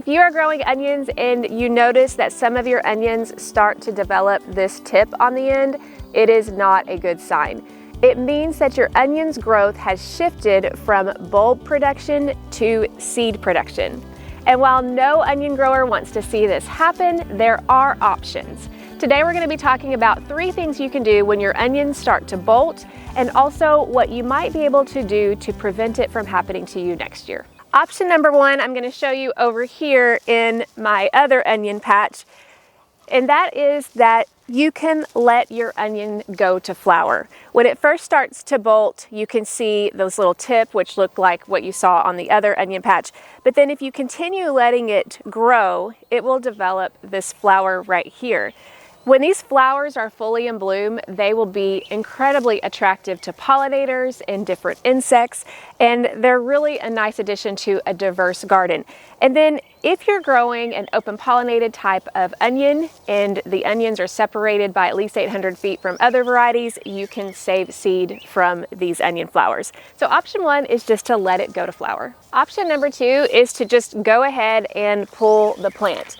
If you are growing onions and you notice that some of your onions start to develop this tip on the end, it is not a good sign. It means that your onion's growth has shifted from bulb production to seed production. And while no onion grower wants to see this happen, there are options. Today we're going to be talking about 3 things you can do when your onions start to bolt, and also what you might be able to do to prevent it from happening to you next year. Option number 1, I'm going to show you over here in my other onion patch, and that is that you can let your onion go to flower. When it first starts to bolt, you can see those little tip, which look like what you saw on the other onion patch. But then if you continue letting it grow, it will develop this flower right here. When these flowers are fully in bloom, they will be incredibly attractive to pollinators and different insects, and they're really a nice addition to a diverse garden. And then if you're growing an open pollinated type of onion and the onions are separated by at least 800 feet from other varieties, you can save seed from these onion flowers. So option 1 is just to let it go to flower. Option number 2 is to just go ahead and pull the plant.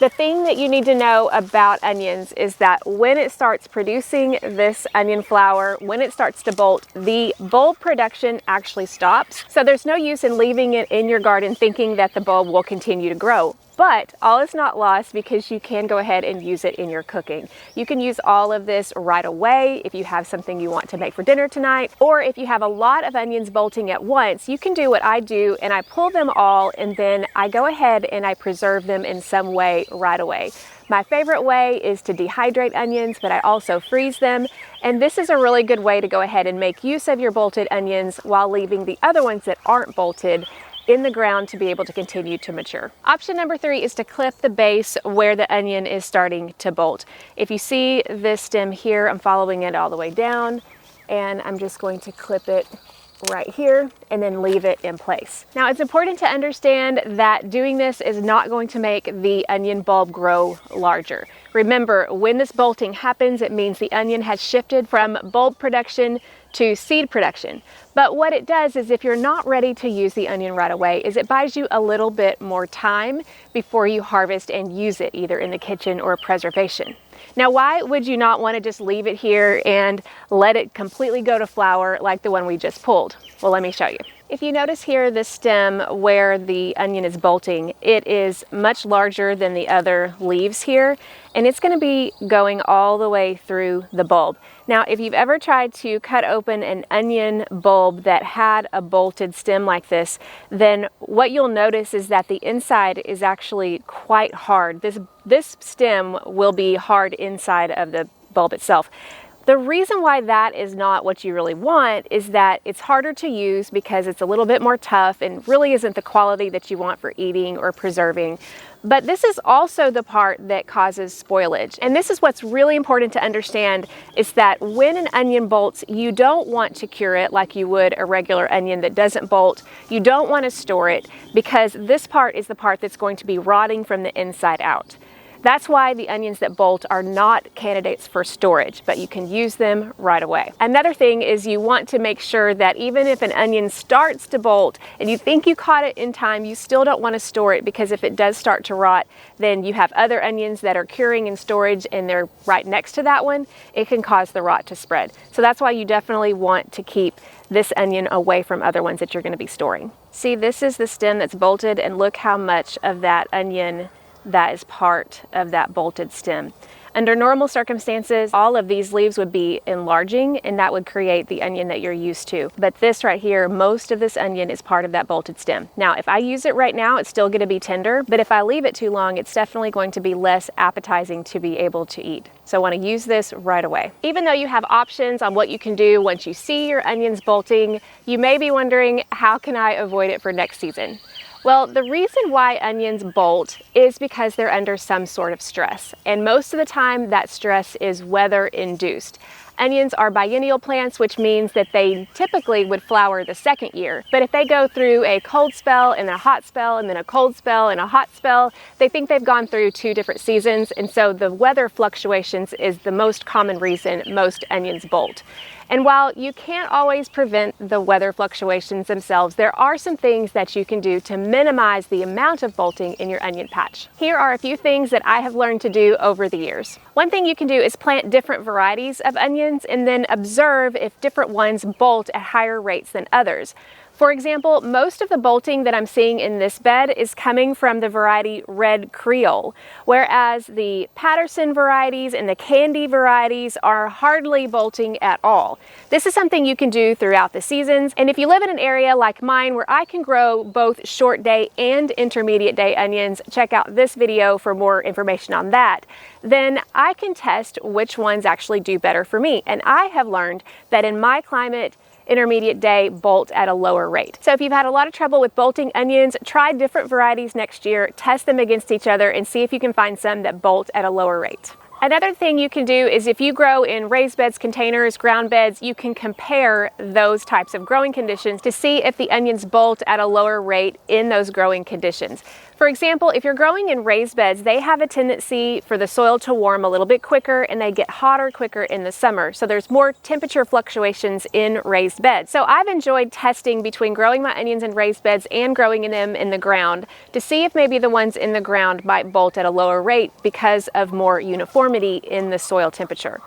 The thing that you need to know about onions is that when it starts producing this onion flower, when it starts to bolt, the bulb production actually stops. So there's no use in leaving it in your garden thinking that the bulb will continue to grow. But all is not lost because you can go ahead and use it in your cooking. You can use all of this right away if you have something you want to make for dinner tonight, or if you have a lot of onions bolting at once, you can do what I do and I pull them all and then I go ahead and I preserve them in some way right away. My favorite way is to dehydrate onions, but I also freeze them. And this is a really good way to go ahead and make use of your bolted onions while leaving the other ones that aren't bolted in the ground to be able to continue to mature. Option number 3 is to clip the base where the onion is starting to bolt. If you see this stem here, I'm following it all the way down, and I'm just going to clip it right here and then leave it in place. Now it's important to understand that doing this is not going to make the onion bulb grow larger. Remember, when this bolting happens, it means the onion has shifted from bulb production to seed production. But what it does is if you're not ready to use the onion right away, is it buys you a little bit more time before you harvest and use it either in the kitchen or preservation. Now, why would you not want to just leave it here and let it completely go to flower like the one we just pulled? Well, let me show you. If you notice here, the stem where the onion is bolting, it is much larger than the other leaves here, and it's going to be going all the way through the bulb. Now, if you've ever tried to cut open an onion bulb that had a bolted stem like this, then what you'll notice is that the inside is actually quite hard. This stem will be hard inside of the bulb itself. The reason why that is not what you really want is that it's harder to use because it's a little bit more tough and really isn't the quality that you want for eating or preserving. But this is also the part that causes spoilage. And this is what's really important to understand is that when an onion bolts, you don't want to cure it like you would a regular onion that doesn't bolt. You don't want to store it because this part is the part that's going to be rotting from the inside out. That's why the onions that bolt are not candidates for storage, but you can use them right away. Another thing is you want to make sure that even if an onion starts to bolt and you think you caught it in time, you still don't want to store it because if it does start to rot, then you have other onions that are curing in storage and they're right next to that one. It can cause the rot to spread. So that's why you definitely want to keep this onion away from other ones that you're going to be storing. See, this is the stem that's bolted and look how much of that onion that is part of that bolted stem. Under normal circumstances, all of these leaves would be enlarging and that would create the onion that you're used to. But this right here, most of this onion is part of that bolted stem. Now, if I use it right now, it's still going to be tender, but if I leave it too long, it's definitely going to be less appetizing to be able to eat. So I want to use this right away. Even though you have options on what you can do once you see your onions bolting, you may be wondering, how can I avoid it for next season? Well, the reason why onions bolt is because they're under some sort of stress. And most of the time that stress is weather induced. Onions are biennial plants, which means that they typically would flower the second year. But if they go through a cold spell and a hot spell and then a cold spell and a hot spell, they think they've gone through 2 different seasons. And so the weather fluctuations is the most common reason most onions bolt. And while you can't always prevent the weather fluctuations themselves, there are some things that you can do to minimize the amount of bolting in your onion patch. Here are a few things that I have learned to do over the years. One thing you can do is plant different varieties of onions and then observe if different ones bolt at higher rates than others. For example, most of the bolting that I'm seeing in this bed is coming from the variety Red Creole, whereas the Patterson varieties and the Candy varieties are hardly bolting at all. This is something you can do throughout the seasons, and if you live in an area like mine where I can grow both short day and intermediate day onions, check out this video for more information on that, then I can test which ones actually do better for me. And I have learned that in my climate, intermediate day bolt at a lower rate. So if you've had a lot of trouble with bolting onions, try different varieties next year, test them against each other, and see if you can find some that bolt at a lower rate. Another thing you can do is if you grow in raised beds, containers, ground beds, you can compare those types of growing conditions to see if the onions bolt at a lower rate in those growing conditions. For example, if you're growing in raised beds, they have a tendency for the soil to warm a little bit quicker and they get hotter quicker in the summer. So there's more temperature fluctuations in raised beds. So I've enjoyed testing between growing my onions in raised beds and growing them in the ground to see if maybe the ones in the ground might bolt at a lower rate because of more uniformity in the soil temperature.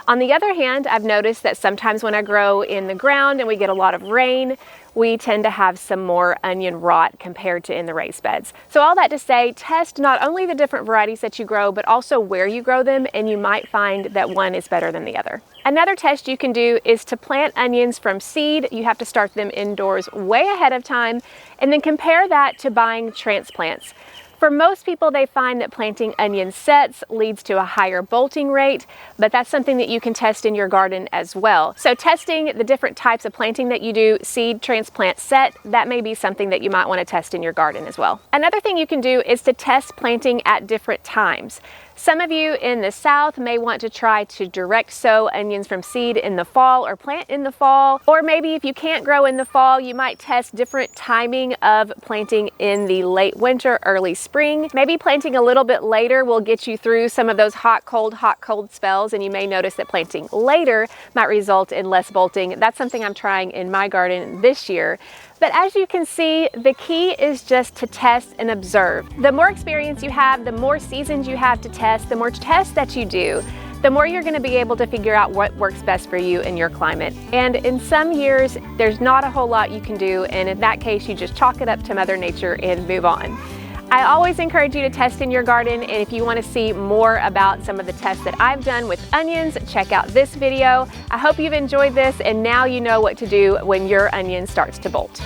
On the other hand, I've noticed that sometimes when I grow in the ground and we get a lot of rain, we tend to have some more onion rot compared to in the raised beds. So all that to say, test not only the different varieties that you grow, but also where you grow them, and you might find that one is better than the other. Another test you can do is to plant onions from seed. You have to start them indoors way ahead of time, and then compare that to buying transplants. For most people, they find that planting onion sets leads to a higher bolting rate, but that's something that you can test in your garden as well. So testing the different types of planting that you do, seed, transplant, set, that may be something that you might want to test in your garden as well. Another thing you can do is to test planting at different times. Some of you in the South may want to try to direct sow onions from seed in the fall or plant in the fall. Or maybe if you can't grow in the fall, you might test different timing of planting in the late winter, early spring. Maybe planting a little bit later will get you through some of those hot, cold spells, and you may notice that planting later might result in less bolting. That's something I'm trying in my garden this year. But as you can see, the key is just to test and observe. The more experience you have, the more seasons you have to test, the more tests that you do, the more you're going to be able to figure out what works best for you in your climate. And in some years, there's not a whole lot you can do, and in that case, you just chalk it up to Mother Nature and move on. I always encourage you to test in your garden, and if you want to see more about some of the tests that I've done with onions, check out this video. I hope you've enjoyed this, and now you know what to do when your onion starts to bolt.